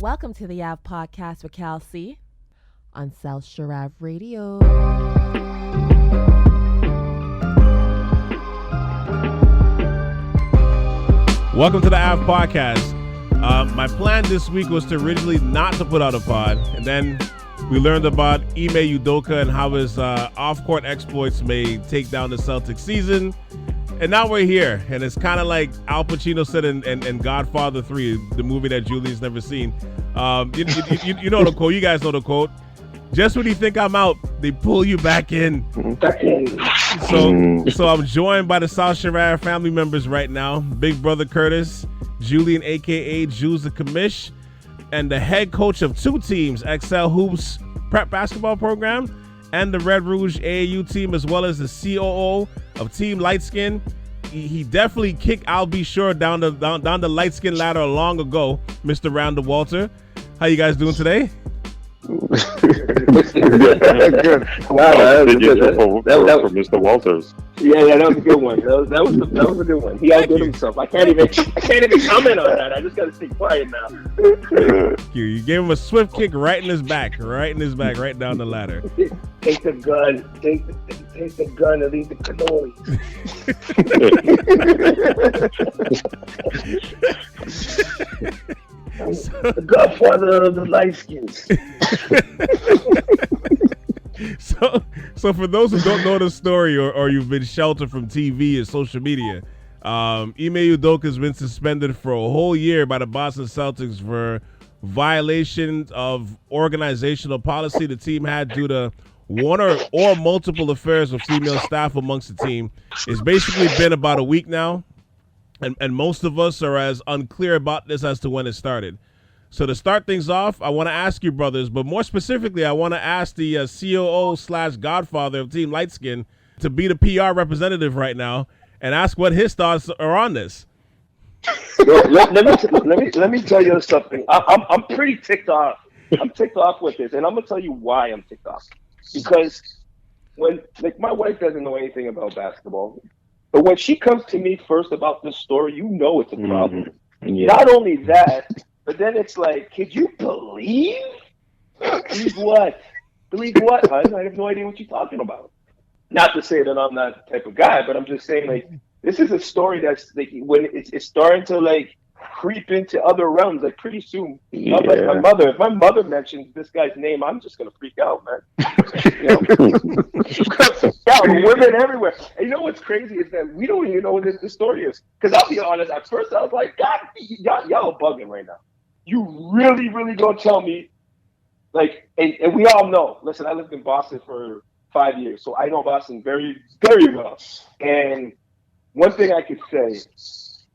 Welcome to the Ave Podcast with Cal C on South Shore Ave Radio. Welcome to the Ave Podcast. My plan this week was to originally not to put out a pod, and then we learned about Ime Udoka and how his off-court exploits may take down the Celtics season. And now we're here, and it's kind of like Al Pacino said in Godfather 3, the movie that Julie's never seen. You know the quote. You guys know the quote. Just when you think I'm out, they pull you back in. So I'm joined by the South Shore family members right now. Big brother Curtis, Julian, a.k.a. Jules the Commish, and the head coach of two teams, XL Hoops Prep Basketball Program, and the Red Rouge AAU team, as well as the COO of Team Lightskin. He definitely kicked I'll Be Sure down the Lightskin ladder long ago, Mr. Randall Walter. How you guys doing today? Good. Wow, that was for Mr. Walters. Yeah, that was a good one. That was a good one. He outdid himself. I can't even comment on that. I just got to stay quiet now. You gave him a swift kick right in his back, right down the ladder. Take the gun. Take the gun and leave the cannoli. The godfather of the light skins. So for those who don't know the story or you've been sheltered from TV and social media, Ime Udoka has been suspended for a whole year by the Boston Celtics for violation of organizational policy the team had due to one or multiple affairs with female staff amongst the team. It's basically been about a week now. And most of us are as unclear about this as to when it started. So to start things off, I want to ask you, brothers, but more specifically, I want to ask the COO/Godfather of Team Lightskin to be the PR representative right now and ask what his thoughts are on this. Let me tell you something. I'm pretty ticked off. I'm ticked off with this, and I'm gonna tell you why I'm ticked off. Because when my wife doesn't know anything about basketball. But when she comes to me first about this story, you know it's a problem. Mm-hmm. Yeah. Not only that, but then it's like, could you believe? Believe what? Believe what, hon? I have no idea what you're talking about. Not to say that I'm that type of guy, but I'm just saying, like, this is a story that's, like, when it's starting to, like, creep into other realms, like, pretty soon. Yeah. Like if my mother mentions this guy's name, I'm just going to freak out, man. Women everywhere. And you know what's crazy is that we don't even know what this story is. Because I'll be honest, at first I was like, God, y'all are bugging right now. You really, really gonna tell me, like, and we all know, listen, I lived in Boston for 5 years, so I know Boston very, very well. And one thing I could say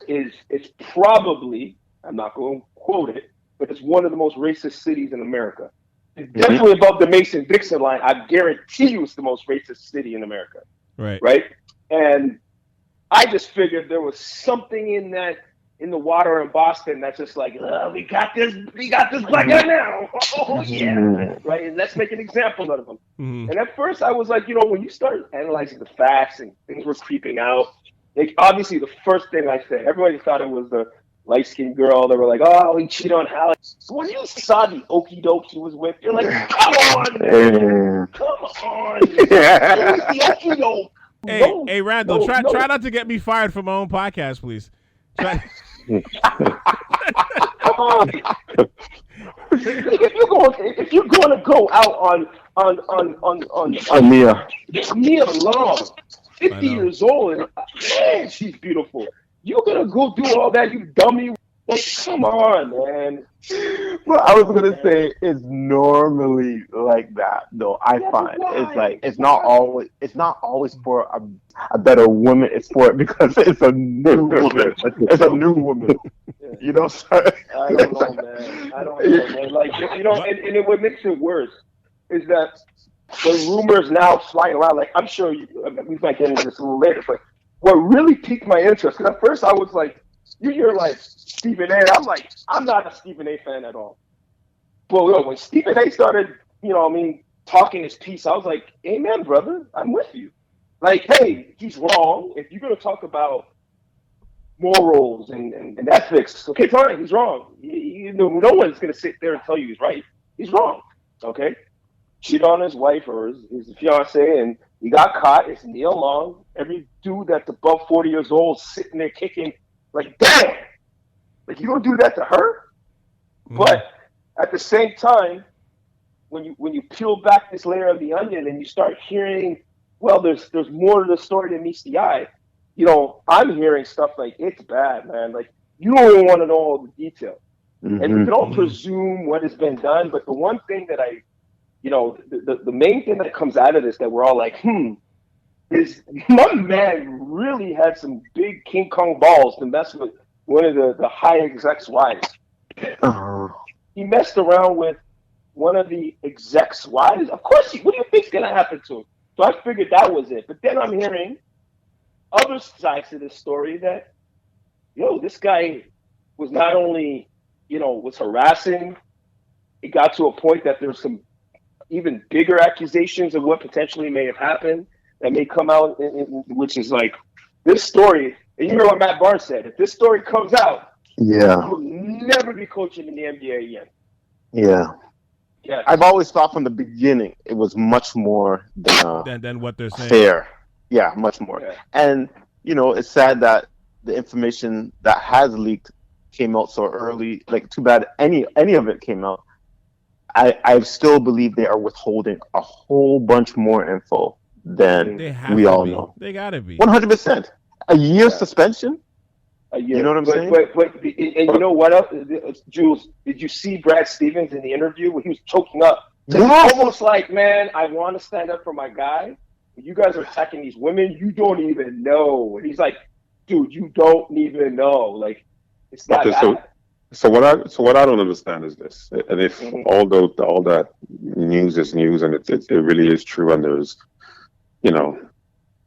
is it's probably, I'm not going to quote it, but it's one of the most racist cities in America. It's definitely above the Mason-Dixon line. I guarantee you it's the most racist city in America. Right? And I just figured there was something in the water in Boston that's just like, we got this black guy now. Oh, yeah. Right? And let's make an example out of him. Mm-hmm. And at first I was like, when you start analyzing the facts and things were creeping out, like, obviously the first thing I said, everybody thought it was the light-skinned girl. They were like, oh, he cheated on Hallie. So when you saw the okie doke he was with, you're like, come on, man. Come on. The okie doke. Hey, Randall, try not to get me fired from my own podcast, please. Come on. If you're going to go out on Mia Long, 50 years old, and man, she's beautiful. You're gonna go do all that, you dummy? Like, come on, man. Well, I was gonna say it's normally like that, though. I find it's like it's not always for a better woman. It's for because it's a new woman. It's a new woman. Yeah. You know, I don't know, man. Like, and what makes it worse is that the rumors now flying around. Like, I'm sure we might get into this a little later, but what really piqued my interest, because at first I was like, you're like Stephen A. I'm like, I'm not a Stephen A. fan at all. But when Stephen A. started, talking his piece, I was like, amen, brother, I'm with you. Like, hey, he's wrong. If you're going to talk about morals and ethics. Okay, fine, he's wrong. No one's going to sit there and tell you he's right. He's wrong. Okay? Cheated on his wife or his fiance, and he got caught. It's Neil Long. Every dude that's above 40 years old sitting there kicking, like, damn! Like, you don't do that to her? Mm-hmm. But at the same time, when you peel back this layer of the onion and you start hearing, well, there's more to the story than meets the eye. You know, I'm hearing stuff like, it's bad, man. Like, you don't even want to know all the detail. Mm-hmm. And we can all presume what has been done, but the one thing that the main thing that comes out of this that we're all like, is my man really had some big King Kong balls to mess with one of the high execs' wives. He messed around with one of the execs' wives. Of course, what do you think's going to happen to him? So I figured that was it. But then I'm hearing other sides to this story that, this guy was not only, was harassing. It got to a point that there's some even bigger accusations of what potentially may have happened that may come out, which is like this story. And you hear what Matt Barnes said. If this story comes out, he'll never be coaching in the NBA again. Yeah. Yeah. I've always thought from the beginning it was much more than what they're saying. Fair. Yeah, much more. Yeah. And, it's sad that the information that has leaked came out so early. Like, too bad any of it came out. I still believe they are withholding a whole bunch more info than we all know. They gotta be 100%. A year suspension. A year. You know what I'm saying? And you know what else, Jules? Did you see Brad Stevens in the interview when he was choking up? It's almost like, man, I want to stand up for my guy. You guys are attacking these women. You don't even know. And he's like, dude, you don't even know. Like, it's not bad. So what I don't understand is this, and if all that news is news and it really is true, and there's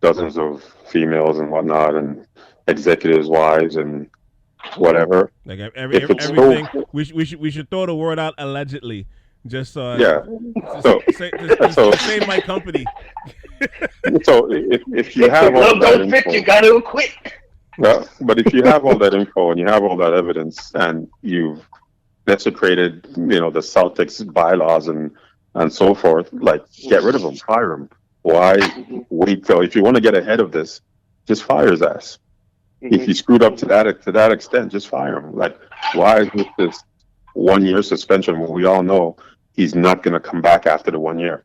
dozens of females and whatnot and executives' wives and whatever. Like everything, we should throw the word out allegedly, just save my company. So if you have all that info, you gotta quit. Well, but if you have all that info and you have all that evidence and you've desecrated, the Celtics bylaws and so forth, like, get rid of him, fire him. Why wait till, if you want to get ahead of this, just fire his ass. If he screwed up to that extent, just fire him. Like, why with this 1 year suspension when we all know he's not going to come back after the 1 year?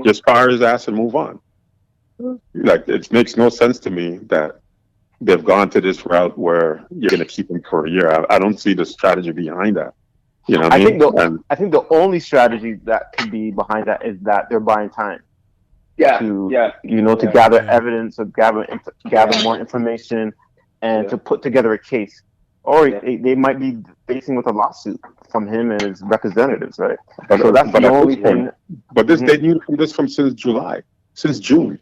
Just fire his ass and move on. Like, it makes no sense to me that they've gone to this route where you're going to keep him for a year. I don't see the strategy behind that. You know what I mean? I think the only strategy that could be behind that is that they're buying time. To gather evidence, or gather more information, and to put together a case. Or they might be facing with a lawsuit from him and his representatives, right? So that's the only thing. But they knew this from since June.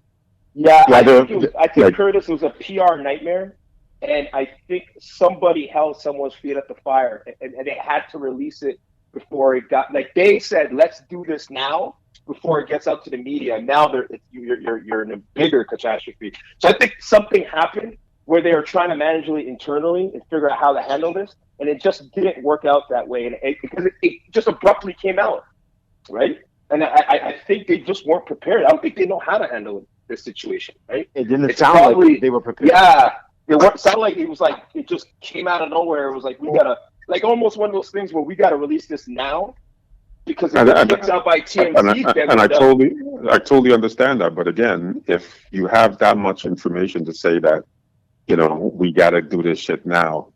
Yeah, I think Curtis was a PR nightmare, and I think somebody held someone's feet at the fire, and they had to release it before it got, like, they said, let's do this now before it gets out to the media. And now you're in a bigger catastrophe. So I think something happened where they were trying to manage it internally and figure out how to handle this, and it just didn't work out that way, and because it just abruptly came out, right? And I think they just weren't prepared. I don't think they know how to handle this situation, right? It didn't sound like they were prepared. Yeah, it sounded like it was like it just came out of nowhere. It was like, we gotta, like, almost one of those things where we gotta release this now because if it gets out by TMZ, and I totally understand that. But again, if you have that much information to say that, we gotta do this shit now,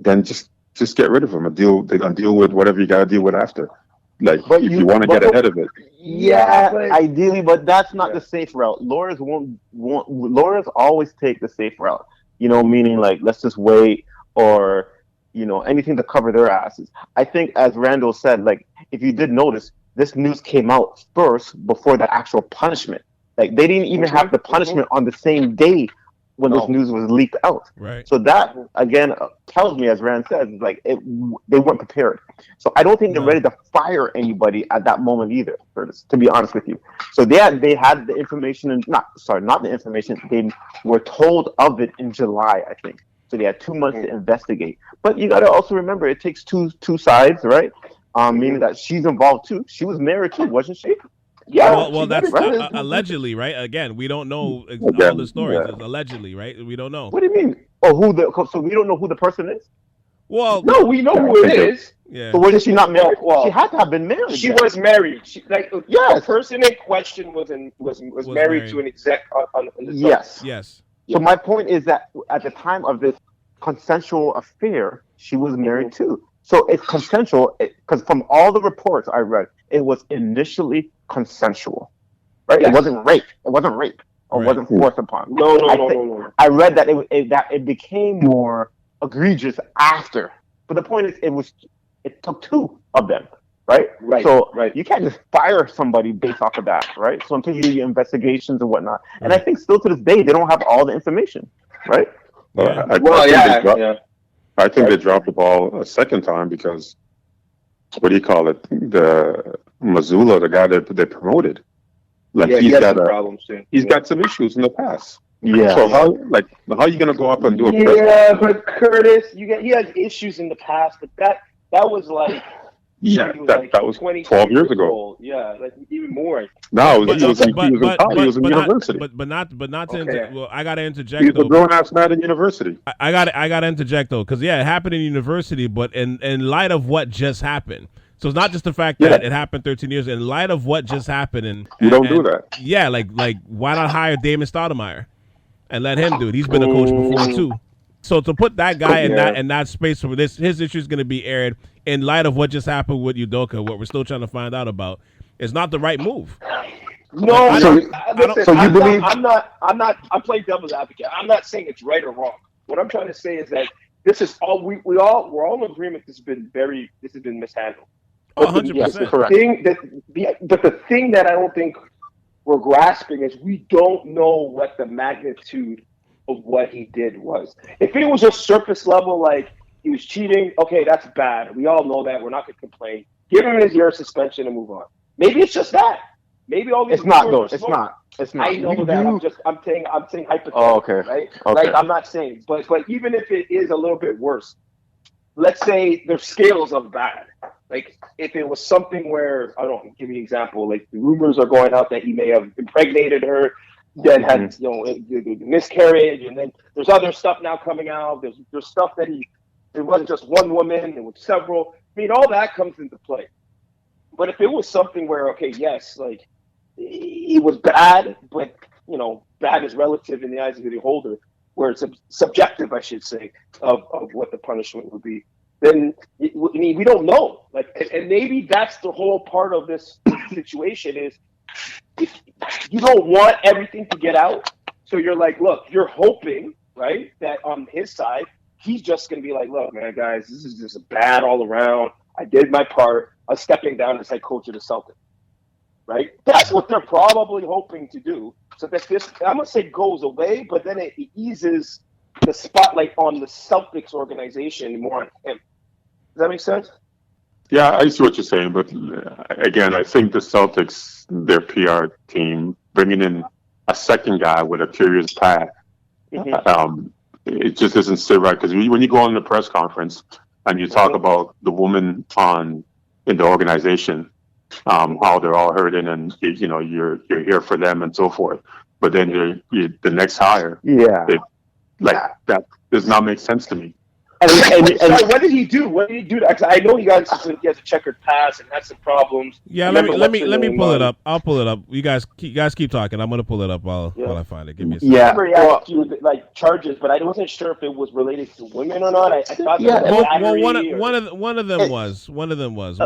then just get rid of them and deal with whatever you gotta deal with after. Like, if you want to get ahead of it. Yeah, ideally, but that's not the safe route. Lawyers lawyers always take the safe route. Meaning, like, let's just wait, or anything to cover their asses. I think, as Randall said, like, if you did notice, this news came out first before the actual punishment. Like, they didn't even have the punishment on the same day when this news was leaked out. Right. So that, again, tells me, as Rand says, like, they weren't prepared. So I don't think they're ready to fire anybody at that moment either, Curtis, to be honest with you. So they had the information, not the information, they were told of it in July, I think. So they had 2 months to investigate. But you got to also remember, it takes two sides, right? Meaning that she's involved too. She was married too, wasn't she? Yeah. Well, that's right. allegedly, right? Again, we don't know Again, all the stories. yeah. It's allegedly, right? We don't know. What do you mean? Oh, so we don't know who the person is? Well, No, we know who it is. yeah. So was she not married? Well, she had to have been married. She then. was married. The Yes. person in question was married married. to an exec on the Yes. Yes. So my point is that at the time of this consensual affair, she was married too. So it's consensual because from all the reports I read, it was initially consensual, right? Yes. It wasn't rape. It wasn't rape or Right. wasn't forced upon. No. I read that it became more egregious after. But the point is, it took 2 of them, right? Right. So right. you can't just fire somebody based off of that, right? So until you do your investigations and whatnot, and I Right. think still to this day they don't have all the information, right? Yeah. I think they dropped the ball a second time because, what do you call it? The Missoula, the guy that they promoted, like Yeah, he's he had got some problems too. he's got some issues in the past. Yeah. So how are you gonna go up and do a press? Yeah, but Curtis, he had issues in the past, but that was like Yeah, he that was 20 12 years ago. old. Yeah, like even more. No, he was in but university. not to Okay. well, I gotta interject He's a though. grown ass man in university. I gotta interject though, because it happened in university, but in light of what just happened. So it's not just the fact that it happened 13 years. In light of what just happened, and You don't do that. Yeah, like why not hire Damon Stoudemire and let him do it? He's been a coach before too. So to put that guy in that space for this, his issue is going to be aired in light of what just happened with Udoka, what we're still trying to find out about. It's not the right move. No, believe? I'm playing devil's advocate. I'm not saying it's right or wrong. What I'm trying to say is that this is all we're all in agreement. This has been mishandled. Oh, 100%. Correct. But the thing that I don't think we're grasping is we don't know what the magnitude of what he did was. If it was just surface level, like he was cheating, okay, that's bad. We all know that. We're not going to complain. Give him his year suspension and move on. Maybe it's just that. Maybe all these. It's not though. It's not. I know that. I'm saying hypothetically. Oh, okay. Right. Okay. Like I'm not saying, but even if it is a little bit worse, let's say there's scales of bad. Like if it was something where I don't know, give me an example. Like the rumors are going out that he may have impregnated her, then had miscarriage, and then there's other stuff now coming out. There's stuff that it wasn't just one woman, it was several. I mean, all that comes into play. But if it was something where, okay, yes, like he was bad, but bad is relative in the eyes of the beholder, where it's subjective, I should say, of what the punishment would be. Then we don't know. Like, and maybe that's the whole part of this situation is if you don't want everything to get out, so you're like, look, you're hoping, right, that on his side, he's just going to be like, look, man, guys, this is just bad all around. I did my part. I'm stepping down as head coach of the Celtics, right? That's what they're probably hoping to do. So that this, I'm going to say goes away, but then it eases the spotlight on the Celtics organization more on him. Does that make sense? Yeah, I see what you're saying, but again, I think the Celtics, their PR team, bringing in a second guy with a curious path, it just doesn't sit right. Because when you go on the press conference and you talk about the woman in the organization, how they're all hurting, and you're here for them and so forth, but then you're the next hire, that does not make sense to me. And what did he do? What did he do? I know he has a checkered past and had some problems. Yeah, let me pull it up. I'll pull it up. You guys keep talking. I'm gonna pull it up while I find it. Give me a second. Yeah, I remember he had a few charges, but I wasn't sure if it was related to women or not. I thought one of them was. One of them was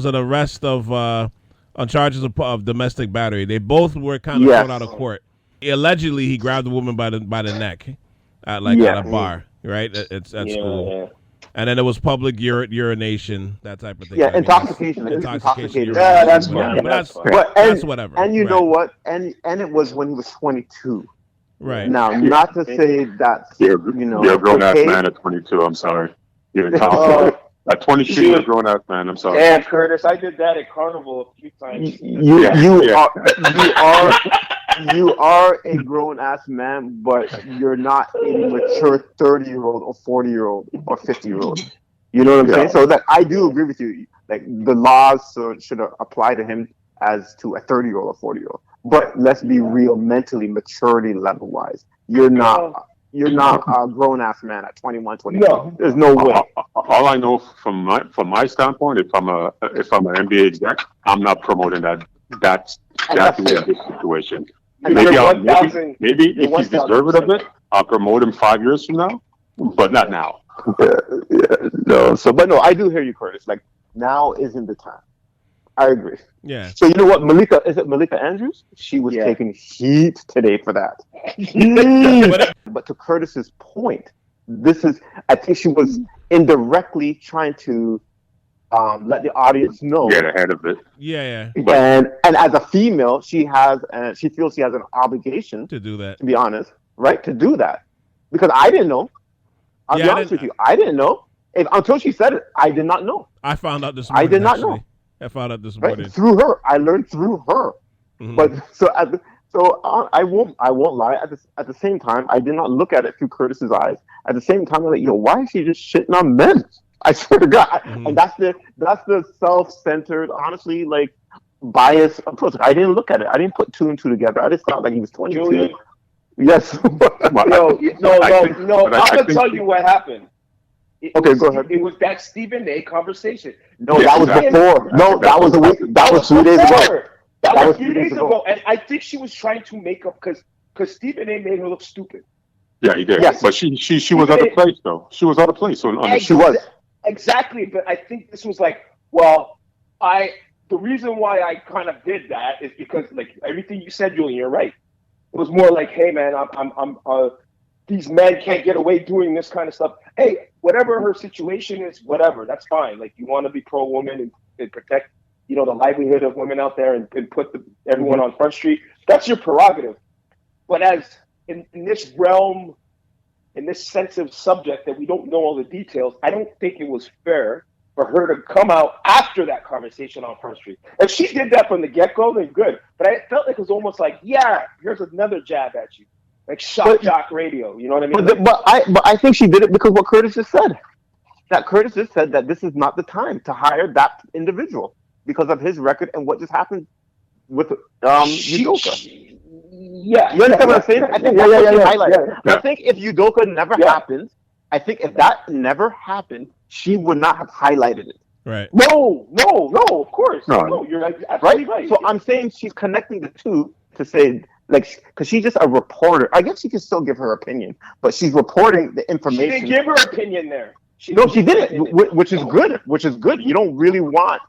an arrest of on charges of domestic battery. They both were kind of thrown out of court. Allegedly, he grabbed the woman by the neck at a bar, right? It's at school. Yeah. And then it was public urination, that type of thing. Yeah, intoxication. Yeah, that's whatever. And you know what? And it was when he was 22. Right. Now, not to say that you're a grown ass man at 22. I'm sorry. You're in college. At 22, you're a grown ass man. I'm sorry. Damn, Curtis, I did that at Carnival a few times. You are. You are a grown ass man, but you're not a mature 30-year-old or 40-year-old or 50-year-old. You know what I'm saying? So that I do agree with you. Like the laws should apply to him as to a 30-year-old or 40-year-old. But let's be real, mentally, maturity level wise, you're not a grown ass man at 21, 22. No. There's no way. All I know from my standpoint, if I'm an NBA exec, I'm not promoting that situation. Maybe if he's deserving of it, I'll promote him 5 years from now, but not now. No. But I do hear you, Curtis. Like now isn't the time. I agree. Yeah. So you know what, Malika Andrews? She was taking heat today for that. But to Curtis's point, I think she was indirectly trying to let the audience know. Get ahead of it. Yeah. And as a female, she feels she has an obligation To do that. to be honest, right? To do that. Because I didn't know. I'll be honest with you. I didn't know. Until she said it, I did not know. I found out this morning. I did not know. I found out this morning. Right? Through her. I learned through her. Mm-hmm. But I won't lie. At the same time, I did not look at it through Curtis's eyes. At the same time, I'm like, why is she just shitting on men? I swear to God. Mm-hmm. And that's the self-centered, honestly, like biased approach. I didn't look at it. I didn't put two and two together. I just thought like he was 22. Julian? Yes. No. I'm gonna tell you what happened. Go ahead. It was that Stephen A. conversation. No, that was before. No, that was a week. That was 3 days ago. That was 3 days ago. And I think she was trying to make up because Stephen A. made her look stupid. Yeah, he did. Yes. But she was out of place though. She was out of place. So she was. Exactly. But I think this was like, well, the reason why I kind of did that is because like everything you said, Julian, you're right. It was more like, hey man, I'm these men can't get away doing this kind of stuff. Hey, whatever her situation is, whatever, that's fine. Like you want to be pro woman and protect, the livelihood of women out there and put everyone on Front Street. That's your prerogative. But as in this realm, in this sensitive subject that we don't know all the details, I don't think it was fair for her to come out after that conversation on Front Street. If she did that from the get-go, then good. But I felt like it was almost like, here's another jab at you. Like shock jock radio, you know what I mean? But I think she did it because what Curtis just said. That Curtis just said that this is not the time to hire that individual because of his record and what just happened with Udoka. Yeah. You understand what I'm saying? I think that's what she highlighted. I think if Udoka never happened, I think if that never happened, she would not have highlighted it. Right. No, of course. No, you're absolutely right. So I'm saying she's connecting the two to say, like, because she's just a reporter. I guess she can still give her opinion, but she's reporting the information. She didn't give her opinion there. She didn't, which is good. You don't really want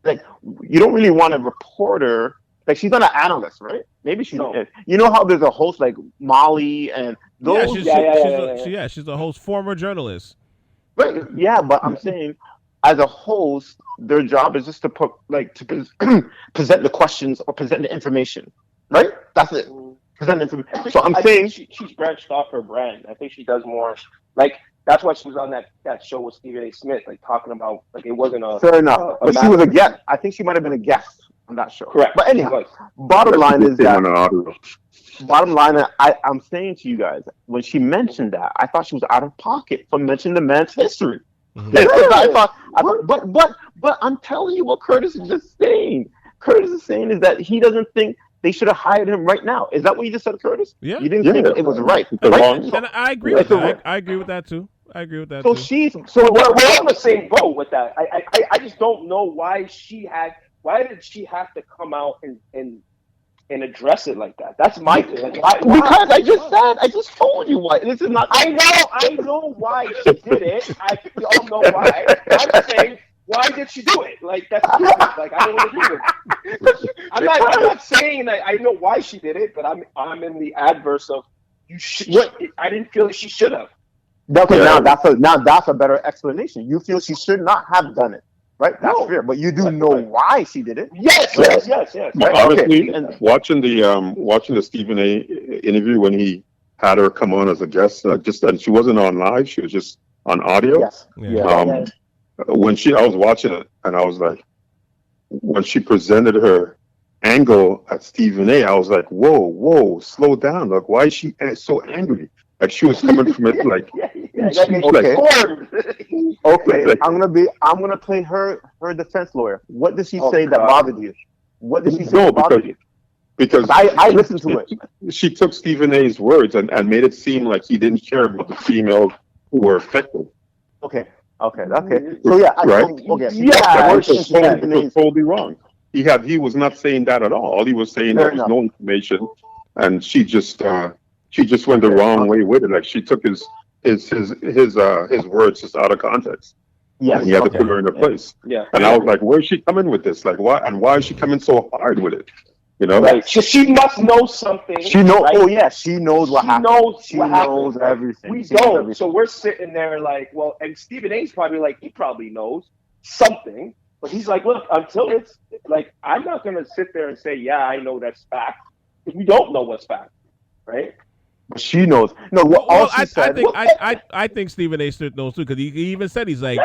a reporter. Like, she's not an analyst, right? Maybe she's. No. You know how there's a host like Molly and those. She's a host, former journalist. Right. Yeah, but I'm saying, as a host, their job is just to present the questions or present the information, right? That's it. Present information. So I'm saying she's branched off her brand. I think she does more. Like that's why she was on that show with Stephen A. Smith, like talking about like it wasn't a. Fair enough, but she was a guest. I think she might have been a guest on that show. Correct. But anyhow, bottom line is that. Bottom line, I'm saying to you guys, when she mentioned that, I thought she was out of pocket for mentioning the man's history. Mm-hmm. But I'm telling you what Curtis is just saying. Curtis is saying is that he doesn't think they should have hired him right now. Is that what you just said, Curtis? Yeah. You didn't think it was right. And I agree with that. I agree with that too. We're on the same boat with that. I just don't know why did she have to come out and address it like that? That's my thing. Like, why? Because I just told you why. This is not. I know why she did it. We all know why. I'm saying, why did she do it? Like that's stupid. Like I don't agree with it. I'm not saying that I know why she did it, but I'm in the adverse of you. I didn't feel that she should have. Okay, now that's a better explanation. You feel she should not have done it. Right, that's fair, but you do know why she did it. Yes. Right? Honestly, watching the Stephen A. interview when he had her come on as a guest, she wasn't on live; she was just on audio. Yes. I was watching it, and I was like, when she presented her angle at Stephen A, I was like, whoa, slow down. Like, why is she so angry? Like, she was coming from it like, okay. I'm gonna play her defense lawyer. What did she say that bothered you? What did she say that bothered you? Because I listened to it. She took Stephen A's words and made it seem like he didn't care about the females who were affected. Okay. So yeah, right? It was totally wrong. He was not saying that at all. All he was saying there was no information, and she just went the wrong way with it. Like, she took his words just out of context. Yeah, he had to put her in her place. Yeah, and I was like, where's she coming with this? Like, why is she coming so hard with it? You know, right? She must know something. She knows. Right? Oh yeah, she knows what happened. She knows everything. We don't. So we're sitting there like, well, and Stephen A's probably like, he probably knows something, but he's like, look, until it's like, I'm not gonna sit there and say, yeah, I know that's fact, because we don't know what's fact, right? But she knows. No, I think Stephen A knows too, because he even said he's like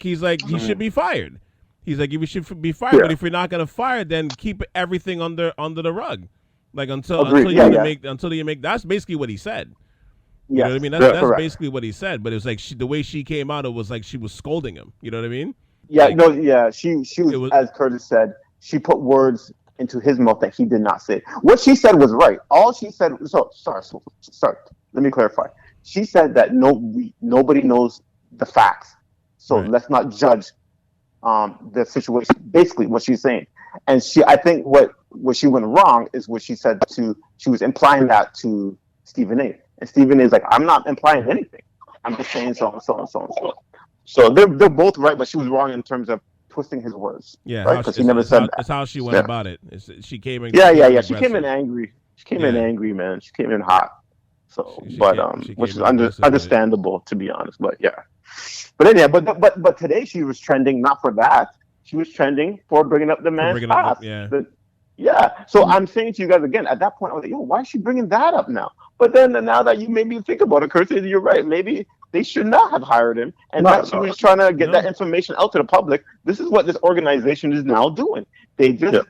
he should be fired. He's like, you should be fired, but if you're not gonna fire, then keep everything under the rug, like until you make. That's basically what he said. You know what I mean? That's basically what he said. But it was like the way she came out, it was like she was scolding him. You know what I mean? Yeah, She was, as Curtis said, she put words into his mouth that he did not say. What she said was right. All she said. Sorry. Let me clarify. She said that nobody knows the facts, so let's not judge the situation. Basically what she's saying. And I think what she went wrong is what she said she was implying that to Stephen A. And Stephen A is like, I'm not implying anything. I'm just saying so and so and so and so. So they're both right, but she was wrong in terms of twisting his words. Yeah, right? Because he never said that. That's how she went about it. She came in. Yeah. She came in angry. She came in angry, man. She came in hot. So, which is understandable, to be honest. But yeah. But anyhow, but today she was trending not for that. She was trending for bringing up the man's past. Yeah. So I'm saying to you guys again, at that point, I was like, why is she bringing that up now? But then now that you made me think about it, Curtis, you're right. Maybe they should not have hired him. And she was trying to get that information out to the public. This is what this organization is now doing. They just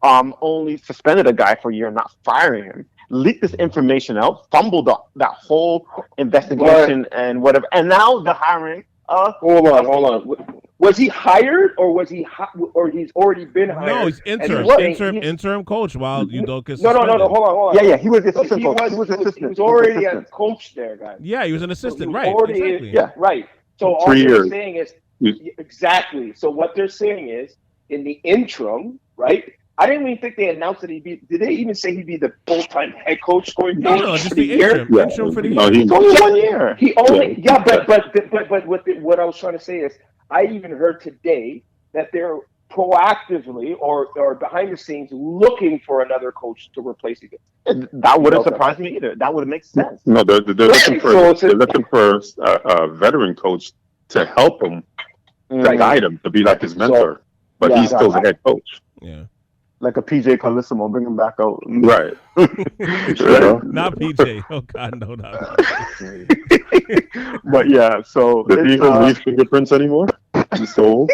only suspended a guy for a year, not firing him. Leaked this information out, fumbled that whole investigation and whatever. And now the hiring. Hold on. Was he hired, or was he, or he's already been hired? No, he's interim coach while Udoka. No. Hold on. Yeah. He was the assistant coach. He was already a coach there, guys. Yeah, he was an assistant, so right? Right. So all they're saying is exactly. So what they're saying is, in the interim, right? I didn't even think they announced that he'd be. Did they even say he'd be the full-time head coach going forward? No, just the interim. Interim for the year. He's only 1 year. He only but what I was trying to say is, I even heard today that they're proactively or behind the scenes looking for another coach to replace him. That wouldn't surprise me either. That would make sense. No, they're looking for a veteran coach to help him, to guide him, to be like his mentor. But he's still the head coach. Yeah. Like a PJ Carlissimo, bring him back out. Right. Not PJ. Oh, God, no, not PJ. But yeah, so. Does he even leave fingerprints anymore? He's so old.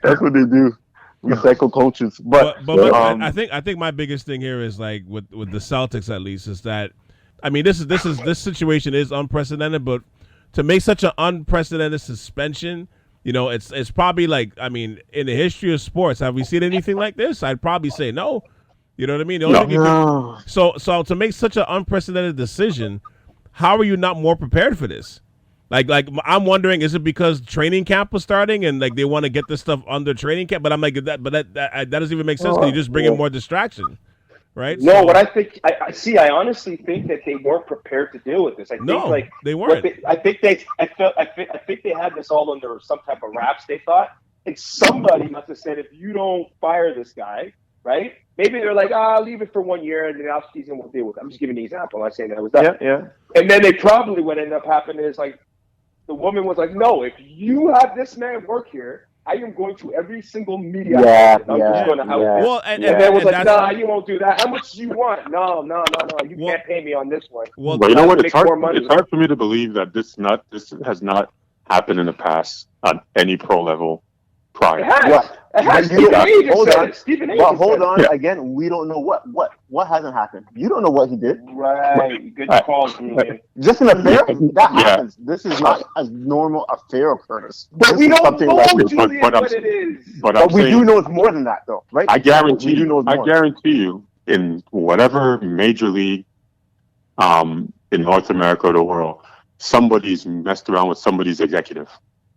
That's what they do. Recycle coaches. But I think my biggest thing here is, like, with the Celtics, at least, is that, I mean, this situation is unprecedented, but to make such an unprecedented suspension, you know, it's probably like, I mean, in the history of sports, have we seen anything like this? I'd probably say no. You know what I mean? No. So to make such an unprecedented decision, how are you not more prepared for this? Like I'm wondering, is it because training camp was starting and like they want to get this stuff under training camp? But I'm like that doesn't even make sense because you just bring in more distraction. Right? No, what I think, I honestly think that they weren't prepared to deal with this. I think they weren't. I think they had this all under some type of wraps. They thought, like, somebody must have said, if you don't fire this guy, right? Maybe they're like, I'll leave it for 1 year and the off season we'll deal with it. I'm just giving an example. I'm not saying that was that. Yeah. And then they probably, what ended up happening is, like, the woman was like, no, if you have this man work here, I am going to every single media. I'm just going to help him. Well, and then was like, nah, you won't do that. How much do you want? No. You can't pay me on this one. Well, you know what? It's hard for me to believe that this has not happened in the past on any pro level prior. It has. What? It has. But you- Stephen A. just hold said on. it. Stephen A. But just hold said on, Yeah. again, we don't know what hasn't happened. You don't know what he did. it. Right. Good Right. call, Julian. Just an affair that Yeah. happens. This is not a normal affair occurrence. But This we is don't something know, like- Julian, but I'm- what it is. But I'm But we saying, do know it's more than that, though, right? I guarantee we do know it's I more. guarantee you, in whatever major league, in North America or the world, somebody's messed around with somebody's executive.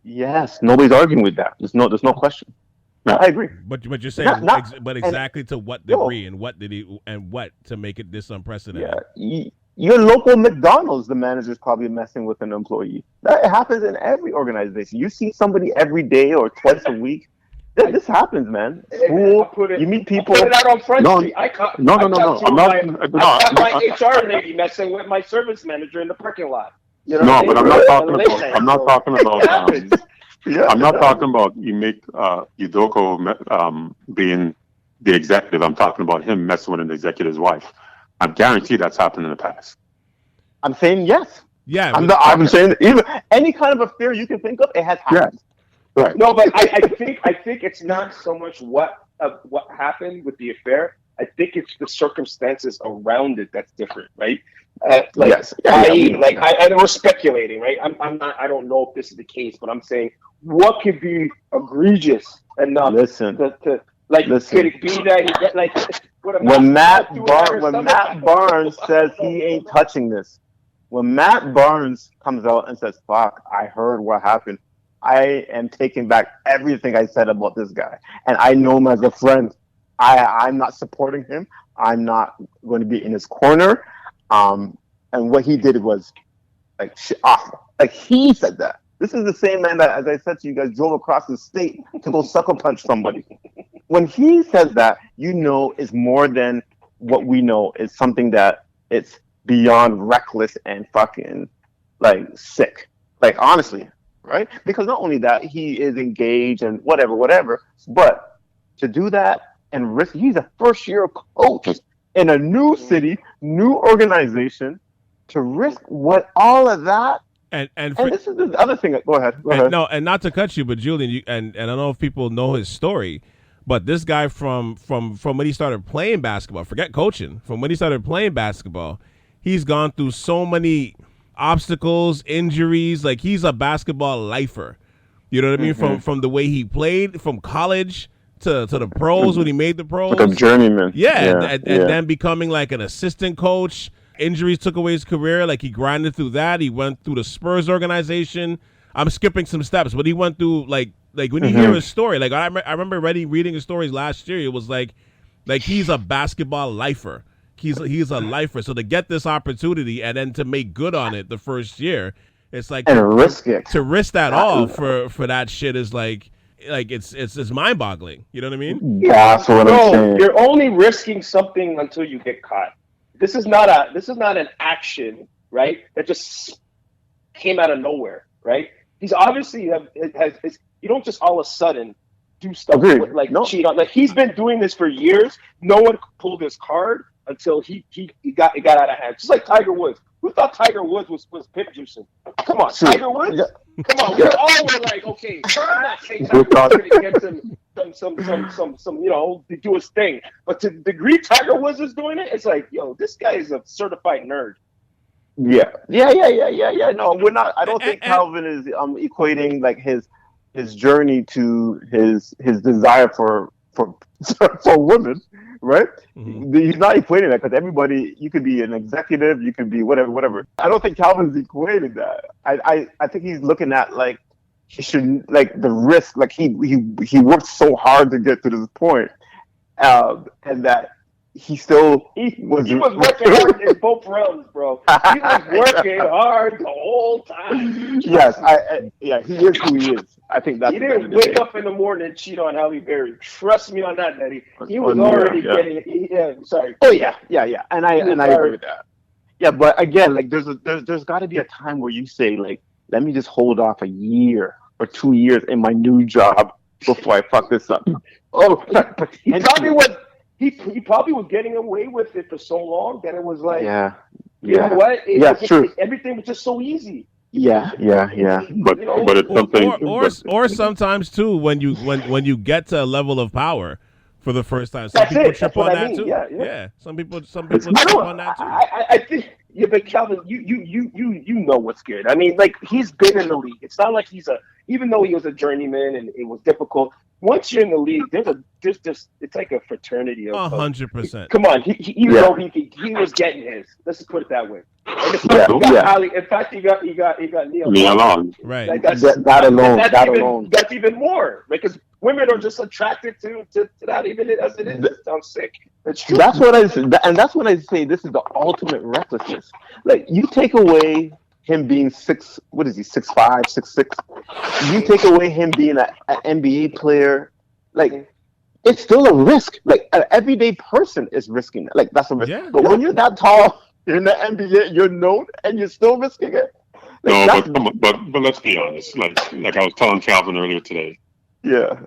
Yes, nobody's arguing with that. There's no question. Yeah. I agree. But you're saying, but and- exactly to what Yo. degree and what did he and what to make it this unprecedented? Yeah, your local McDonald's, the manager's probably messing with an employee. That happens in every organization. You see somebody every day or twice a week. This happens, man. School, you meet people. Put it out on Front No, Street. I caught no. I'm not. my HR lady messing with my service manager in the parking lot. You know No, what but I I'm mean? not talking Late about. night, I'm not so- talking about. It happens. Yeah, I'm not talking about Ime Udoka being the executive. I'm talking about him messing with an executive's wife. I'm guaranteed that's happened in the past. I'm saying yes. Yeah, I'm saying even any kind of affair you can think of, it has happened. Right. No, but I think it's not so much what happened with the affair. I think it's the circumstances around it that's different, right? Yes. And we're speculating, right? I'm not. I don't know if this is the case, but I'm saying what could be egregious enough Listen. to Listen. could it be that he get like When Matt Barnes says he ain't touching this, when Matt Barnes comes out and says, "Fuck, I heard what happened. I am taking back everything I said about this guy, and I know him as a friend. I'm not supporting him. I'm not going to be in his corner." And what he did was like awful. Like he said that. This is the same man that, as I said to you guys, drove across the state to go sucker punch somebody. When he says that, you know, it's more than what we know. It's something that it's beyond reckless and fucking like sick. Like honestly, right? Because not only that, he is engaged and whatever, but to do that and risk, he's a first-year coach in a new city, new organization, to risk what all of that. and And this is the other thing. Go ahead. no, and not to cut you, but Julian, and I don't know if people know his story, but this guy from when he started playing basketball, forget coaching, from when he started playing basketball, he's gone through so many obstacles, injuries. Like he's a basketball lifer. You know what I mean? From the way he played, from college to the pros when he made the pros. Like a journeyman. Yeah, and then becoming like an assistant coach. Injuries took away his career. Like he grinded through that. He went through the Spurs organization. I'm skipping some steps, but he went through like when you hear his story. Like I remember reading his stories last year. It was like he's a basketball lifer. He's a lifer. So to get this opportunity and then to make good on it the first year, it's like And risk it. to risk that all for that shit is like it's mind boggling. You know what I mean? Yeah, that's what I'm No, saying. you're only risking something until you get caught. This is not an action, right? That just came out of nowhere, right? He's obviously you don't just all of a sudden do stuff Agreed. like No. cheat on. Like he's been doing this for years. No one pulled his card until he got out of hand. Just like Tiger Woods. Who thought Tiger Woods was pimp juicing? Come on, True. Tiger Woods. Yeah. Come on, we all were like, okay, I'm not saying Tiger Woods gonna get some, to do his thing. But to the degree Tiger Woods is doing it, it's like, yo, this guy is a certified nerd. Yeah. No, we're not. I don't think Calvin is equating like his journey to his desire for women, right? Mhm. He's not equating that because everybody. You could be an executive, you could be whatever. I don't think Calvin's equating that. I think he's looking at like he should like the risk. Like he worked so hard to get to this point, and that. He was working hard in both realms, bro. He was working hard the whole time. Yes, he is who he is. I think that's. He didn't wake up in the morning and cheat on Halle Berry. Trust me on that, Daddy. He was already getting. Yeah, sorry. Oh yeah, and I agree with that. Yeah, but again, like there's got to be a time where you say like, let me just hold off a year or 2 years in my new job before I fuck this up. Oh, but He probably was. He probably was getting away with it for so long that it was like, yeah. you know what? True. Everything was just so easy. Yeah. But You know, but it's something. Or sometimes too when you get to a level of power for the first time. Some That's people it. trip That's what on I that mean. too. Yeah. Some people I trip don't. on that too. I think. Yeah, but Calvin, you know what's good. I mean, like he's been in the league. It's not like even though he was a journeyman and it was difficult. Once you're in the league, there's just it's like a fraternity of 100%. Come on, even though he was getting his. Let's just put it that way. And in fact, he got Holly. In fact, he got Neil Long. Right. Like That alone. That's even more because women are just attracted to that even as it is. It sounds sick. It's true. That's what I say. This is the ultimate recklessness. Like you take away him being 6'5", 6'6". You take away him being an NBA player. Like it's still a risk. Like an everyday person is risking it. Like that's a risk. Yeah. But when you're that tall, you're in the NBA, you're known, and you're still risking it. Like, No, but let's be honest. Like I was telling Calvin earlier today. yeah.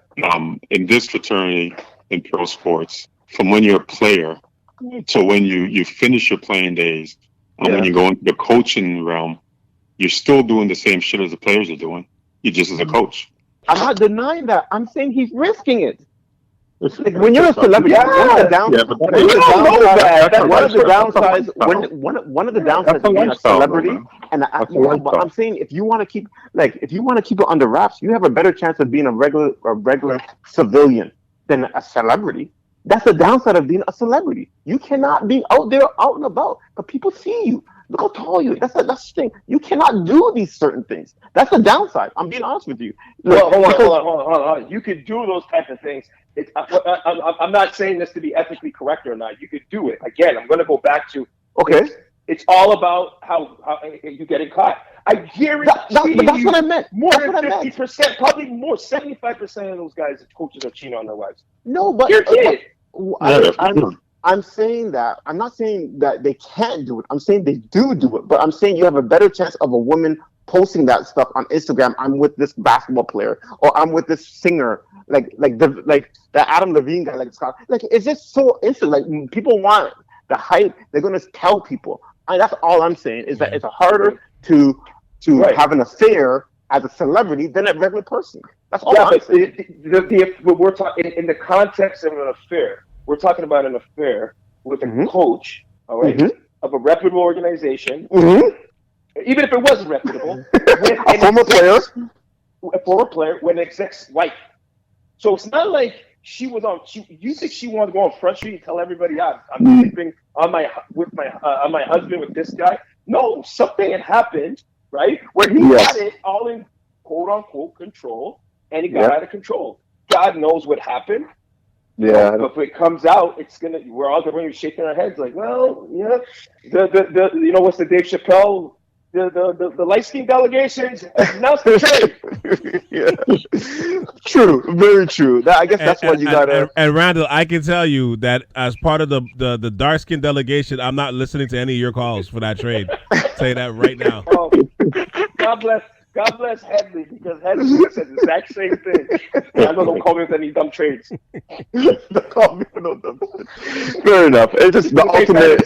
In this fraternity in pro sports, from when you're a player to when you finish your playing days, and when you go into the coaching realm, you're still doing the same shit as the players are doing. You just as a coach. I'm not denying that. I'm saying he's risking it. Like when you're a celebrity, one of the downsides of being a celebrity, and but I'm saying if you want to keep it under wraps, you have a better chance of being a regular civilian than a celebrity. That's the downside of being a celebrity. You cannot be out there, out and about, but people see you. Look how tall you are. That's the thing. You cannot do these certain things. That's the downside. I'm being honest with you. Well, hold on. You could do those type of things. I'm not saying this to be ethically correct or not. You could do it. Again, I'm going to go back to It's all about how you getting caught. I guarantee that's what I meant. More than 50%, probably more, 75% of those guys, coaches are cheating on their wives. No, but I'm saying that. I'm not saying that they can't do it. I'm saying they do it. But I'm saying you have a better chance of a woman posting that stuff on Instagram. I'm with this basketball player, or I'm with this singer, like the Adam Levine guy, like Scott. Like it's just so instant. Like people want the hype. They're gonna tell people. That's all I'm saying is that it's harder to have an affair as a celebrity than a regular person. That's all I'm saying. We're talking in the context of an affair. We're talking about an affair with a coach, all right, of a reputable organization, even if it wasn't reputable, a former player, with an exec's wife. So it's not like she was on. You think she wanted to go on Front Street and tell everybody, I'm sleeping on my husband with this guy? No, something had happened, right, where he had it all in quote unquote control, and he got out of control. God knows what happened. Yeah, but if it comes out, we're all going to be shaking our heads like, well, yeah, the what's the Dave Chappelle, the light skin delegations announced the trade. True, very true. I guess that's what you got to. And Randall, I can tell you that as part of the dark skin delegation, I'm not listening to any of your calls for that trade. I'll tell you that right now. Oh, God bless Headley, because Headley said the exact same thing. I know don't call me with any dumb trades. Don't call me with no dumb trades. Fair enough. It's just the ultimate.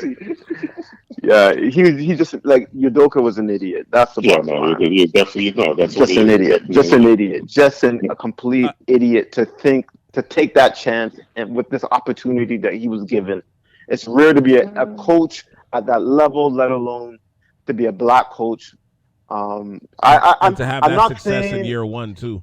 Yeah, he just like Udoka was an idiot. That's the bottom line. You definitely that's just an idiot. Just an idiot. Just a complete idiot to take that chance and with this opportunity that he was given. It's rare to be a coach at that level, let alone to be a black coach. I'm to have that success in year one too.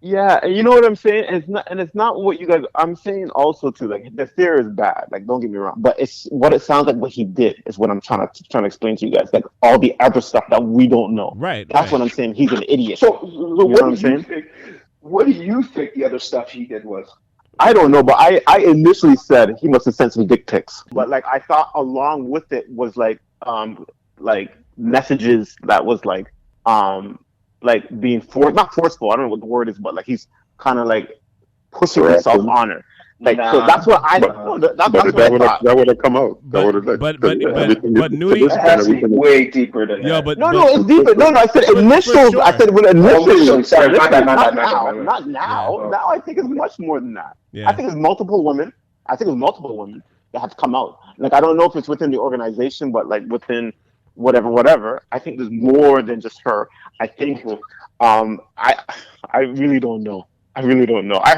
Yeah, and you know what I'm saying? It's not what you guys. I'm saying also too. Like the fear is bad. Like don't get me wrong, but it's what it sounds like. What he did is what I'm trying to explain to you guys. Like all the other stuff that we don't know. Right. That's what I'm saying. He's an idiot. So what do you think the other stuff he did was? I don't know, but I initially said he must have sent some dick pics. But like I thought along with it was like messages that was like being not forceful. I don't know what the word is, but like he's kind of like pushing himself on her. Like so that's what I. That would have come out. But Nudie way deeper than that. No, it's deeper. No, I said initials. Sure. I said when initially. Sorry, not now. Now I think it's much more than that. Yeah. I think it's multiple women. that have come out. Like I don't know if it's within the organization, but like within whatever. I think there's more than just her. I think I really don't know. I really don't know. I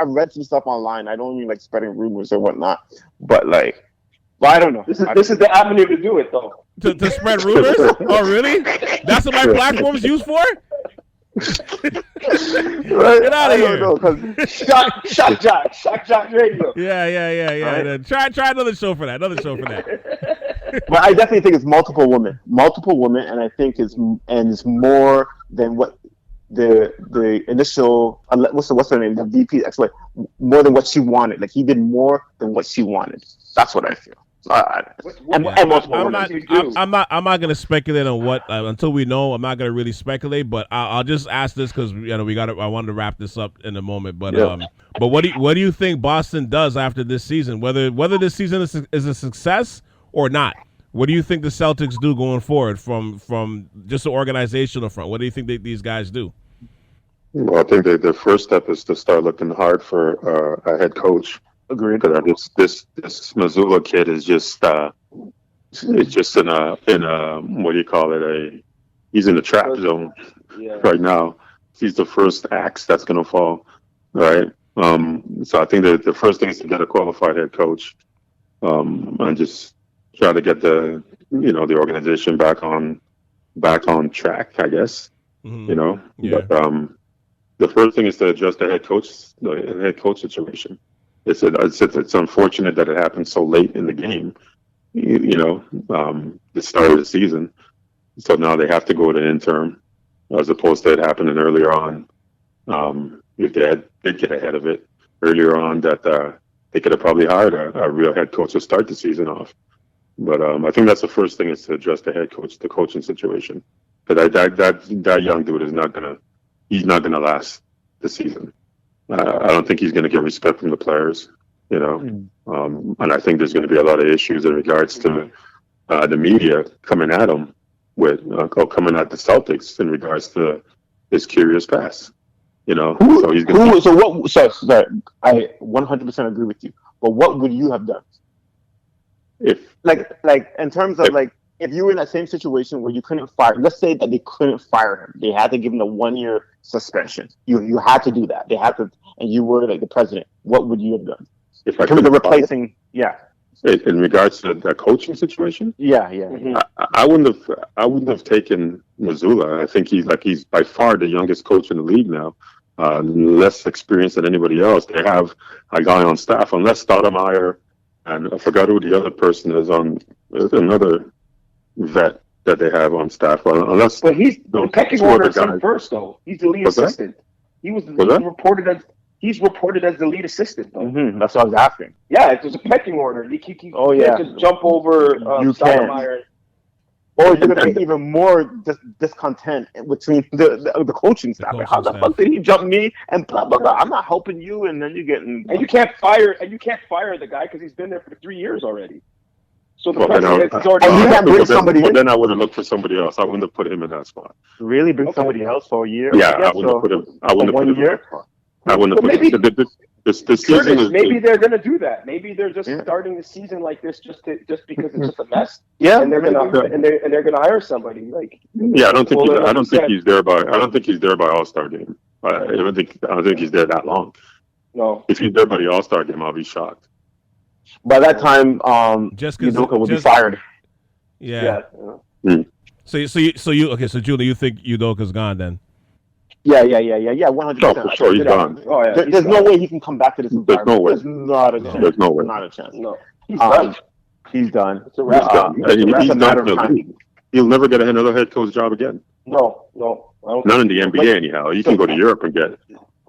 read some stuff online. I don't mean like spreading rumors or whatnot, but like, well, I don't know. This is the avenue to do it, though. To spread rumors? Oh, really? That's what my platform's used for? Get out of here! Shock Jock Radio. Yeah. Right. Try another show for that. But I definitely think it's multiple women, and I think it's more than what the initial what's her name, the VP, actually more than what she wanted. Like he did more than what she wanted. That's what I feel. I'm not going to speculate on what until we know. I'm not going to really speculate, but I'll just ask this because I wanted to wrap this up in a moment. But but what do you think Boston does after this season? Whether this season is a success or not? What do you think the Celtics do going forward from just the organizational front? What do you think these guys do? Well, I think the first step is to start looking hard for a head coach. Agreed. Because this Missoula kid is just it's just in a what do you call it? He's in the trap zone right now. He's the first axe that's going to fall, right? So I think that the first thing is to get a qualified head coach, and just try to get the organization back on track, I guess. Mm-hmm. But the first thing is to address the head coach situation. It's unfortunate that it happened so late in the game, the start of the season. So now they have to go to interim as opposed to it happening earlier on. If they did get ahead of it earlier on, that they could have probably hired a real head coach to start the season off. But I think that's the first thing is to address the head coach, the coaching situation. Because that young dude he's not gonna last the season. I don't think he's going to get respect from the players, and I think there's going to be a lot of issues in regards to the media coming at him coming at the Celtics in regards to his curious past, So he's going to. So I 100% agree with you. But what would you have done? If in terms of if you were in that same situation where you couldn't fire, let's say that they couldn't fire him, they had to give him a 1-year suspension. You had to do that. They had to, and you were the president. What would you have done? If in terms of replacing, in regards to the coaching situation, Mm-hmm. I wouldn't have taken Missoula. I think he's by far the youngest coach in the league now, less experienced than anybody else. They have a guy on staff, unless Stoudemire, and I forgot who the other person is on. There's another vet that they have on staff. But he's the pecking order him first, though. He's the lead assistant. He's reported as the lead assistant, though. Mm-hmm. That's what I was asking. Yeah, it's a pecking order. You can't just jump over Stoudemire. Or you're going to get even more discontent between the coaching staff. How the fuck did he jump me and blah blah blah? I'm not helping you, and then you're getting. And you can't fire the guy because he's been there for 3 years already. So the president is already. And you can't bring somebody in. Then I would have looked for somebody else. I wouldn't have put him in that spot. Really, bring somebody else for a year? Yeah, I wouldn't have put him. I wouldn't have put him in that spot. I wouldn't have put him. This season is. Maybe they're going to do that. Maybe they're just starting the season like this just because it's just a mess. Yeah, and they're going to hire somebody like. Yeah, I don't think he's there by All-Star game. I don't think he's there that long. No. If he's there by the All-Star game, I'll be shocked. By that time, Udoka will be fired. Yeah. So Julie, you think Udoka's gone then? Yeah, 100%. No, for sure, he's gone. Oh, yeah, there's no way he can come back to this environment. No way. There's not a chance. There's no way. Not a chance. No. He's done. He's done. He's done. He's done. He'll never get another head coach job again. No. Not in the NBA anyhow. You can go to Europe and get it.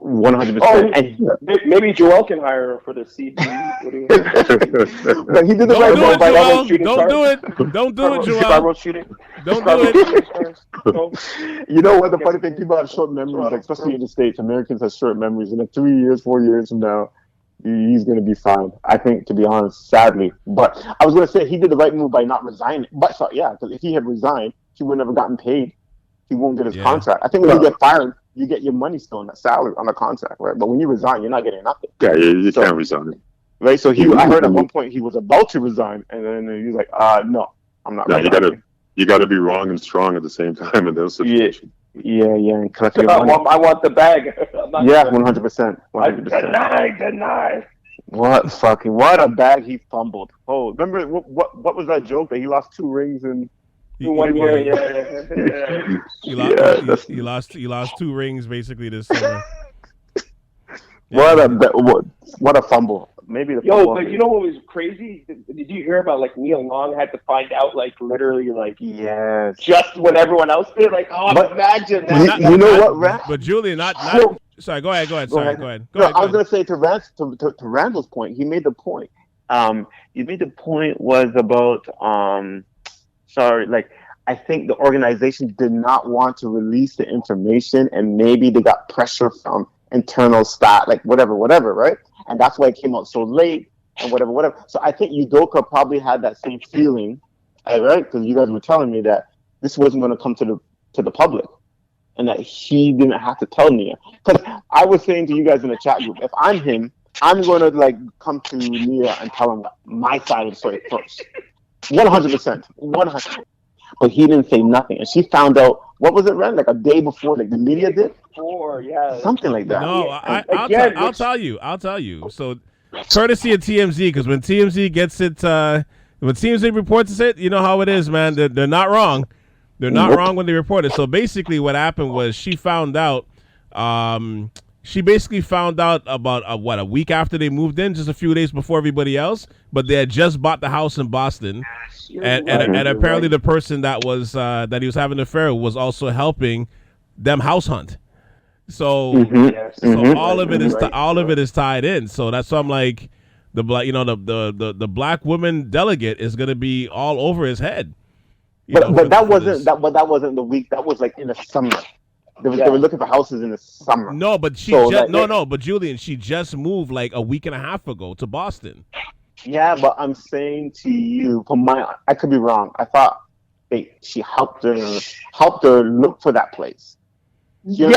100%. Maybe Joel can hire him for the season. But he did the right move by Don't do it. Don't do it, Joel. Don't do it. You know what? The funny thing, people have short memories, especially in the States. Americans have short memories. And in 3 years, 4 years from now, he's going to be fine. I think, to be honest, sadly. But I was going to say he did the right move by not resigning. But because if he had resigned, he would have never gotten paid. He won't get his contract. I think when you get fired, you get your money still on that salary, on the contract, right? But when you resign, you're not getting nothing. Yeah, you can't resign. Right? So I heard at one point he was about to resign, and then he was like, no, I'm not resigning. You got to be wrong and strong at the same time in those situations. Yeah, and collect your I money. want the bag. Yeah, 100%. 100%. Deny. What a bag he fumbled. Oh, remember what was that joke that he lost 2 rings in 1 year? Yeah. He lost 2 rings basically this summer. What a fumble. Maybe the fumble. But you know what was crazy? Did you hear about like Neil Long had to find out like literally like yes, just when everyone else did? Like, imagine that. You know what, Rand? But Julian, not sorry, go ahead. Sorry, go ahead. I was gonna say to Randall's point, he made the point. The point was about I think the organization did not want to release the information, and maybe they got pressure from internal staff, like whatever, right? And that's why it came out so late and whatever. So I think Udoka probably had that same feeling, right? Because you guys were telling me that this wasn't going to come to the public, and that he didn't have to tell Nia. Because I was saying to you guys in the chat group, if I'm him, I'm going to like come to Nia and tell him my side of the story first, 100%, 100%. But he didn't say nothing, and she found out. What was it, Ren? Like a day before, like the media did? Something like that. No, I'll tell you. So, courtesy of TMZ, because when TMZ gets it, when TMZ reports it, you know how it is, man. They're not wrong. They're not wrong when they report it. So basically, what happened was she found out. She basically found out about a week after they moved in, just a few days before everybody else. But they had just bought the house in Boston, and apparently the person that was that he was having an affair with was also helping them house hunt. So all of it is tied in. So that's why I'm like the black woman delegate is gonna be all over his head. But that wasn't the week. That was like in the summer. They were looking for houses in the summer. No, but but Julian, she just moved like a week and a half ago to Boston. Yeah, but I'm saying to you, I could be wrong. I thought she helped her look for that place. So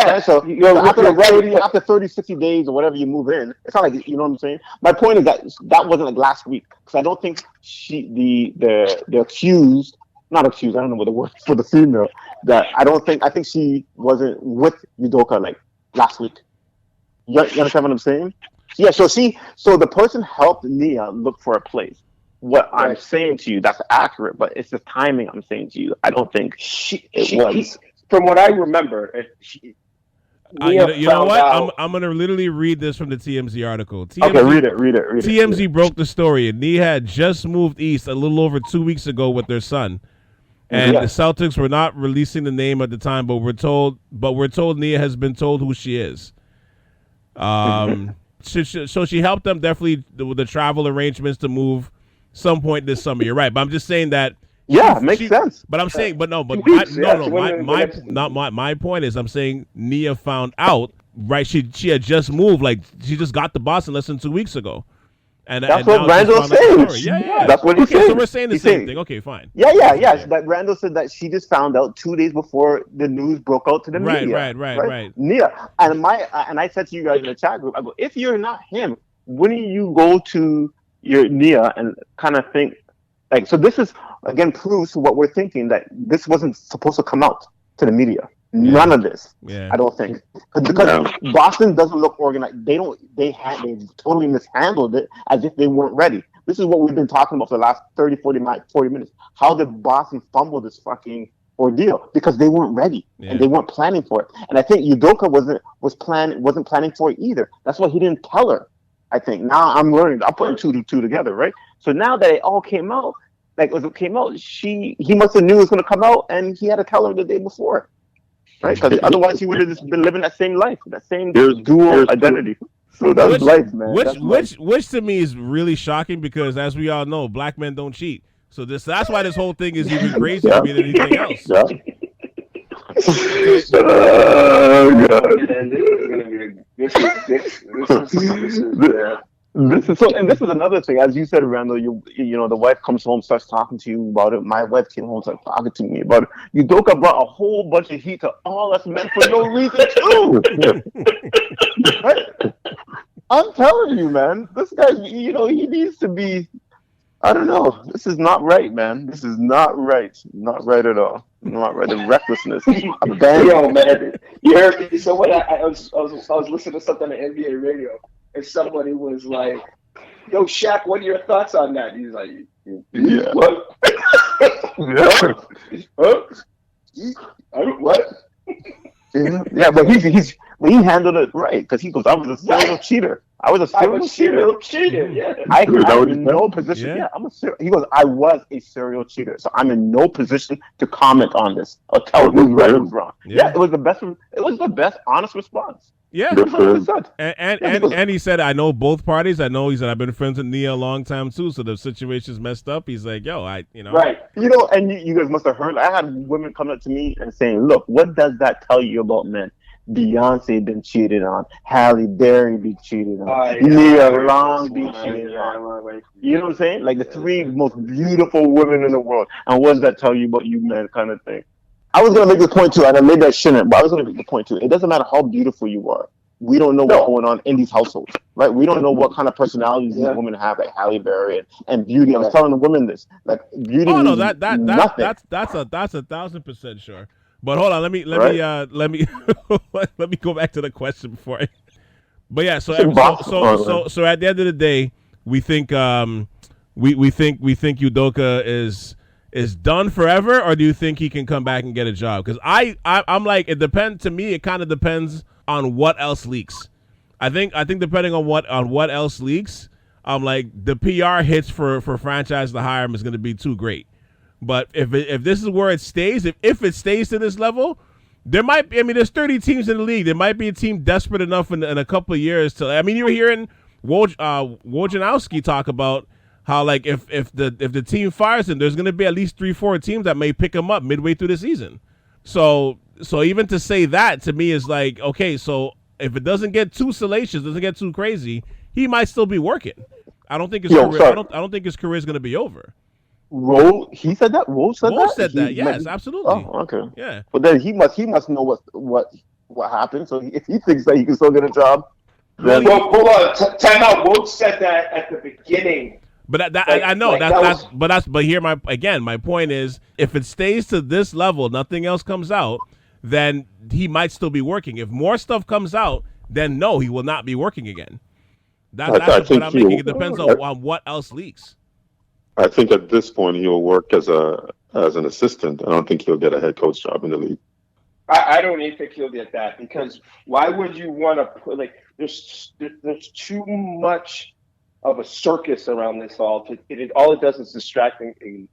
after 30, 60 days or whatever you move in, it's not like, you know what I'm saying? My point is that wasn't like last week, because I don't think the accused, not accused, I don't know what the word for the female, I think she wasn't with Udoka like last week. You understand what I'm saying? Yeah, so the person helped Nia look for a place. What I'm saying to you, that's accurate, but it's the timing I'm saying to you. I don't think it was. From what I remember, you know what? I'm going to literally read this from the TMZ article. Okay, read it. TMZ broke the story. Nia had just moved east a little over 2 weeks ago with their son. And the Celtics were not releasing the name at the time, but we're told Nia has been told who she is. So she helped them definitely with the travel arrangements to move some point this summer. You're right, but I'm just saying that. Yeah, makes sense. But I'm saying, my point is, I'm saying Nia found out, right? She had just moved, like she just got to Boston less than 2 weeks ago. And that's what Randall said. Yeah. That's what he said. So we're saying the same thing. Okay, fine. Yeah. That Randall said that she just found out 2 days before the news broke out to the media. Right. Nia, and I said to you guys in the chat group, I go, if you're not him, wouldn't you go to your Nia and kind of think, like, so this is again proves what we're thinking, that this wasn't supposed to come out to the media. None of this. I don't think, because Boston doesn't look organized. They totally mishandled it as if they weren't ready. This is what we've been talking about for the last 30, 40 minutes. How did Boston fumble this fucking ordeal? Because they weren't ready and they weren't planning for it. And I think Udoka wasn't planning for it either. That's why he didn't tell her. I think now I'm learning. I'm putting two together, right? So now that it all came out, he must have knew it was going to come out, and he had to tell her the day before. Right, because otherwise he would have just been living that same life, that same dual identity. So that's life, man. Which to me is really shocking, because as we all know, black men don't cheat. So that's why this whole thing is even crazier than anything else. Oh God! This is another thing. As you said, Randall, you know, the wife comes home, starts talking to you about it. My wife came home, started talking to me about it. Udoka brought a whole bunch of heat to all us men for no reason too. Right? I'm telling you, man, this guy, you know, he needs to be I don't know. This is not right, man. This is not right. Not right at all. Not right. The recklessness. Abandon. Yo, man, you heard? So what? I was listening to something on NBA radio, and somebody was like, "Yo, Shaq, what are your thoughts on that?" He's like, Yeah. "What? Yeah. Huh? What?" Yeah, but he handled it right because he goes, "I was a serial cheater. I was a I'm serial a cheater. cheater. Yeah. I'm that what he in said? no position. Yeah. Yeah, he goes, I was a serial cheater, so I'm in no position to comment on this or tell who's right, who's wrong. Yeah. Yeah, it was the best. It was the best honest response. Yeah. Good for him. 100%. And he said, I know both parties. I know, he said, I've been friends with Nia a long time too. So the situation's messed up. He's like, yo, Right. And you guys must have heard. I had women come up to me and saying, "Look, what does that tell you about men? Beyonce been cheated on, Halle Berry be cheated on, Nia Long be cheated on." You know what I'm saying? Like the three most beautiful women in the world. And what does that tell you about you men, kind of thing? I was gonna make the point too, and I maybe I shouldn't, but I was gonna make the point too. It doesn't matter how beautiful you are. We don't know what's going on in these households, right? We don't know what kind of personalities these women have, like Halle Berry and beauty. I was telling the women this, like beauty. oh no, means that's nothing. that's 1,000% sure. But hold on, let me let me let me go back to the question before. But yeah, so at the end of the day, we think we think Udoka is done forever, or do you think he can come back and get a job? Because I'm like, it depends. To me, it kind of depends on what else leaks. I think depending on what else leaks, I'm like the PR hits for franchise to hire him is going to be too great. But if this is where it stays, if it stays to this level, there might be. I mean, there's 30 teams in the league. There might be a team desperate enough in a couple of years to. I mean, you were hearing Wojnarowski talk about how like if the team fires him, there's going to be at least 3-4 teams that may pick him up midway through the season. So even to say that to me is like, okay, so if it doesn't get too salacious, doesn't get too crazy, he might still be working. I don't think his career. I don't think his career is going to be over. He said that. Woj said that. Yes, absolutely. Oh, okay. Yeah. But then he must know what happened. So if he thinks that he can still get a job, then Well, hold on. Time out. Woj said that at the beginning. But I know but here my point is, if it stays to this level, nothing else comes out, then he might still be working. If more stuff comes out, then no, he will not be working again. That's what I'm making. It depends on what else leaks. I think at this point he'll work as an assistant. I don't think he'll get a head coach job in the league. I don't even think he'll get that, because why would you want to put there's too much of a circus around this all. All it does is distract and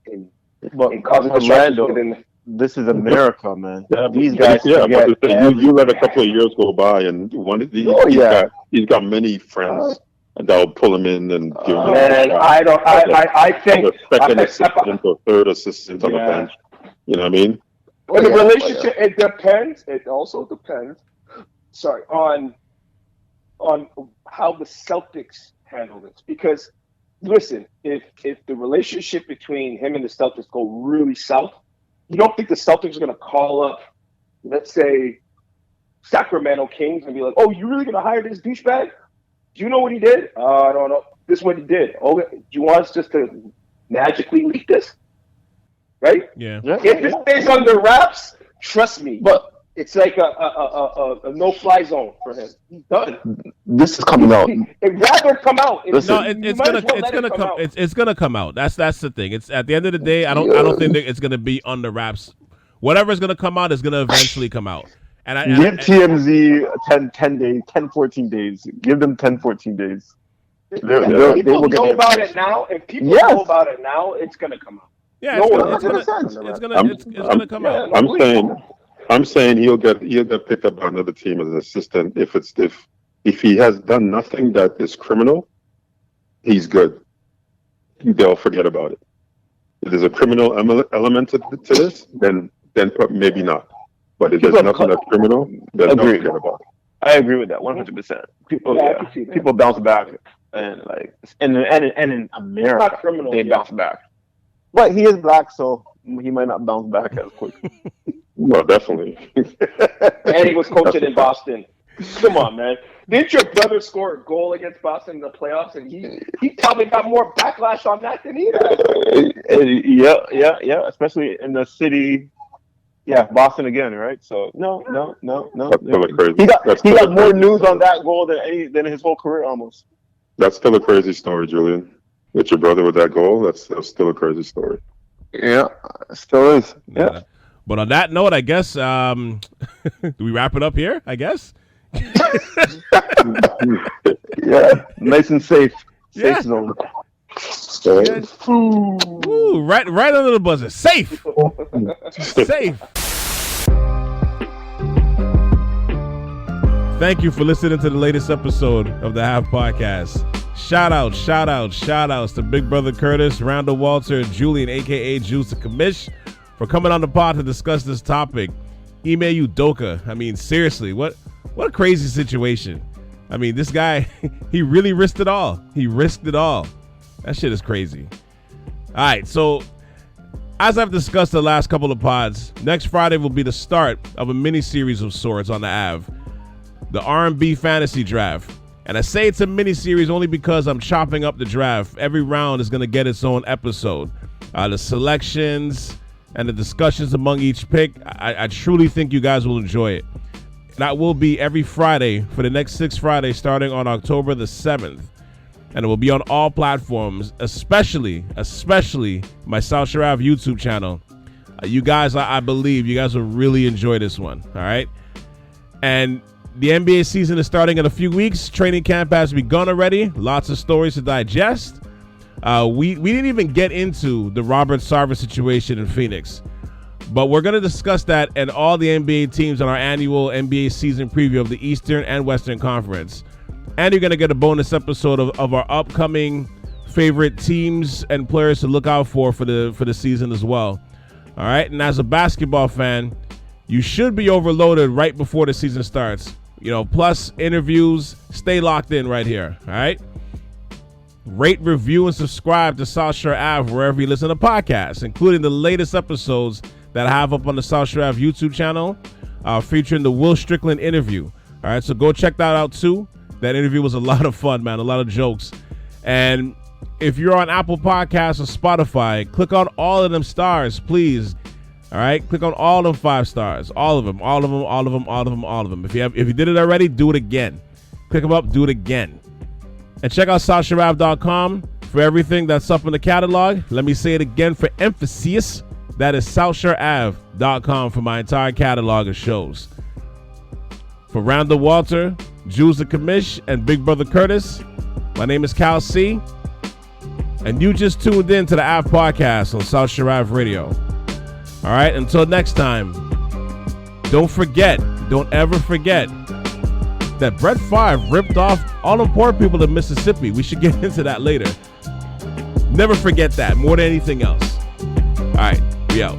cause distraction. This is America, man. Yeah, these guys. Yeah, but you let a couple of years go by, and one of these. He's got many friends. And they'll pull him in and give him. And I think second assistant or third assistant on the bench. You know what I mean? Well, the relationship, it depends. It also depends. Sorry, on how the Celtics handle this. Because listen, if the relationship between him and the Celtics go really south, you don't think the Celtics are going to call up, let's say, Sacramento Kings and be like, "Oh, you really going to hire this douchebag? Do you know what he did? I don't know. This is what he did. Oh, do you want us just to magically leak this?" Right? Yeah. If it stays under wraps, trust me. But it's like a no-fly zone for him. He's done. This is coming out. It'd rather come out. It's gonna come out. That's the thing. It's at the end of the day, I don't think that it's gonna be under wraps. Whatever's gonna come out is gonna eventually come out. Give TMZ 10 days, 10, 14 days. Give them 10, 14 days. People know about it now. If people know about it now, it's going to come out. Yeah, it's gonna come out. I'm saying he'll get picked up by another team as an assistant if he has done nothing that is criminal. He's good. They'll forget about it. If there's a criminal element to this, then maybe not. But if there's nothing that's criminal, then don't forget about it. I agree with that 100%. People bounce back, and in America they bounce back. But he is black, so he might not bounce back as quick. Well, definitely. And he was coaching in Boston. Come on, man. Didn't your brother score a goal against Boston in the playoffs? And he probably got more backlash on that than he does. Yeah. Especially in the city. Yeah, Boston again, right? So no. That's still a crazy. He got more news on that goal than his whole career almost. That's still a crazy story, Julian. With your brother with that goal, that's still a crazy story. Yeah, still is. Yeah. But on that note, I guess do we wrap it up here? I guess. Yeah, nice and safe. Yeah. Safe zone. Ooh, right under the buzzer. Safe. Safe. Thank you for listening to the latest episode of the Ave Podcast. Shout outs to Big Brother Curtis, Randall Walter, and Julian, aka Juice the Commish, for coming on the pod to discuss this topic. Ime Udoka. I mean, seriously, what a crazy situation. I mean, this guy, he really risked it all. That shit is crazy. All right, so as I've discussed the last couple of pods, next Friday will be the start of a mini-series of sorts on the Ave, the R&B Fantasy Draft. And I say it's a mini-series only because I'm chopping up the draft. Every round is going to get its own episode. The selections and the discussions among each pick, I truly think you guys will enjoy it. That will be every Friday for the next 6 Fridays starting on October the 7th. And it will be on all platforms, especially my South Shore Ave YouTube channel. You guys, I believe you guys will really enjoy this one. All right. And the NBA season is starting in a few weeks. Training camp has begun already. Lots of stories to digest. We didn't even get into the Robert Sarver situation in Phoenix. But we're going to discuss that and all the NBA teams on our annual NBA season preview of the Eastern and Western Conference. And you're going to get a bonus episode of our upcoming favorite teams and players to look out for the season as well. All right. And as a basketball fan, you should be overloaded right before the season starts. You know, plus interviews. Stay locked in right here. All right. Rate, review, and subscribe to South Shore Ave wherever you listen to podcasts, including the latest episodes that I have up on the South Shore Ave YouTube channel, featuring the Will Strickland interview. All right. So go check that out too. That interview was a lot of fun, man. A lot of jokes. And if you're on Apple Podcasts or Spotify, click on all of them stars, please. All right? Click on all of them 5 stars. All of them. If you did it already, do it again. Click them up, do it again. And check out SouthShoreAve.com for everything that's up in the catalog. Let me say it again for emphasis. That is SouthShoreAve.com for my entire catalog of shows. For Randall Walter, Jules the Commish, and Big Brother Curtis, my name is Cal C. And you just tuned in to the Ave Podcast on South Shore Ave Radio. All right, until next time, don't ever forget that Brett Favre ripped off all the poor people in Mississippi. We should get into that later. Never forget that, more than anything else. All right, we out.